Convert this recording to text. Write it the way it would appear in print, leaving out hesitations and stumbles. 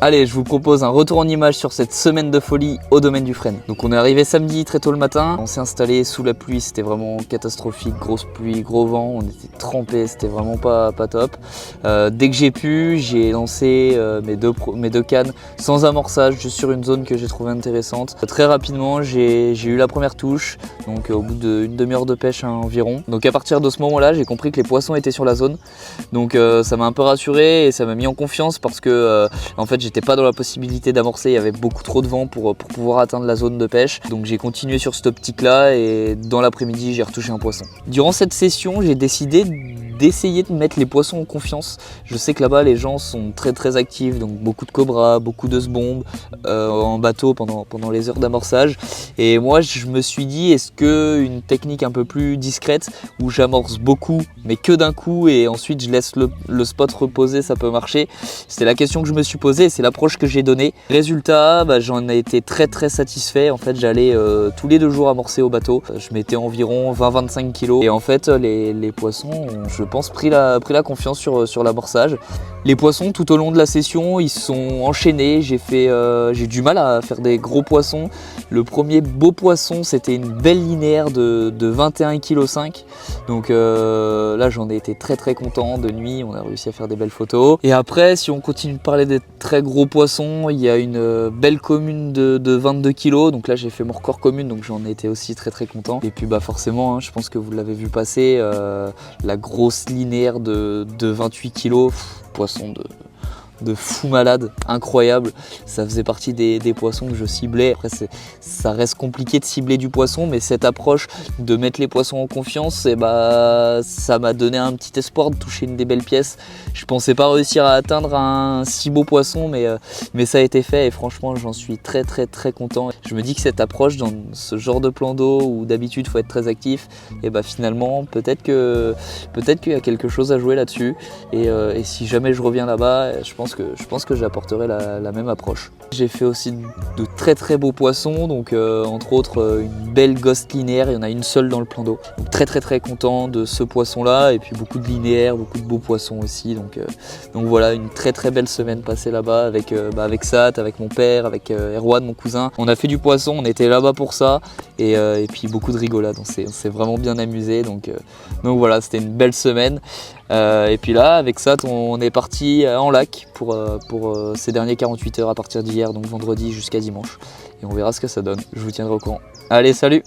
Allez, je vous propose un retour en image sur cette semaine de folie au domaine du Frêne. Donc on est arrivé samedi très tôt le matin, on s'est installé sous la pluie, c'était vraiment catastrophique, grosse pluie, gros vent, on était trempés, c'était vraiment pas top. Dès que j'ai pu, j'ai lancé mes deux cannes sans amorçage, juste sur une zone que j'ai trouvée intéressante. Très rapidement, j'ai eu la première touche, donc au bout d'une demi-heure de pêche environ. Donc à partir de ce moment-là, j'ai compris que les poissons étaient sur la zone. Donc ça m'a un peu rassuré et ça m'a mis en confiance parce que en fait j'étais pas dans la possibilité d'amorcer, il y avait beaucoup trop de vent pour pouvoir atteindre la zone de pêche. Donc j'ai continué sur cette optique là et dans l'après-midi j'ai retouché un poisson. Durant cette session, j'ai décidé d'essayer de mettre les poissons en confiance. Je sais que là-bas les gens sont très actifs, donc beaucoup de cobras, beaucoup de sbombes en bateau pendant les heures d'amorçage. Et moi je me suis dit, est-ce que une technique un peu plus discrète où j'amorce beaucoup mais que d'un coup et ensuite je laisse le spot reposer, ça peut marcher? C'était la question que je me suis posée et c'est l'approche que j'ai donnée. Résultat, j'en ai été très satisfait. En fait j'allais tous les 2 jours amorcer au bateau. Je mettais environ 20-25 kg et en fait les poissons ont, je pense, pris la confiance sur l'amorçage. Les poissons tout au long de la session ils sont enchaînés, j'ai du mal à faire des gros poissons. Le premier beau poisson c'était une belle linéaire de 21,5 kg. Donc là j'en ai été très content. De nuit on a réussi à faire des belles photos. Et après si on continue de parler des très gros poissons, il y a une belle commune de 22 kg. Donc là j'ai fait mon record commune, donc j'en ai été aussi très content. Et puis forcément je pense que vous l'avez vu passer, la grosse linéaire de 28 kg, poisson de fou malade, incroyable. Ça faisait partie des poissons que je ciblais. Après ça reste compliqué de cibler du poisson, mais cette approche de mettre les poissons en confiance, et ça m'a donné un petit espoir de toucher une des belles pièces. Je pensais pas réussir à atteindre un si beau poisson, mais ça a été fait et franchement j'en suis très content. Je me dis que cette approche dans ce genre de plan d'eau où d'habitude il faut être très actif, et finalement peut-être qu'il y a quelque chose à jouer là-dessus. Et si jamais je reviens là-bas, je pense que j'apporterai la même approche. J'ai fait aussi de très beaux poissons, donc entre autres une belle ghost linéaire, il y en a une seule dans le plan d'eau. Donc très content de ce poisson là, et puis beaucoup de linéaires, beaucoup de beaux poissons aussi. Donc voilà, une très belle semaine passée là-bas avec Sat, avec mon père, avec Erwan, mon cousin. On a fait du poisson, on était là-bas pour ça, et puis beaucoup de rigolade, on s'est vraiment bien amusé. Donc voilà, c'était une belle semaine. Et puis là avec Sat on est parti en lac pour ces derniers 48 heures à partir d'hier, donc vendredi jusqu'à dimanche, et on verra ce que ça donne. Je vous tiendrai au courant. Allez, salut!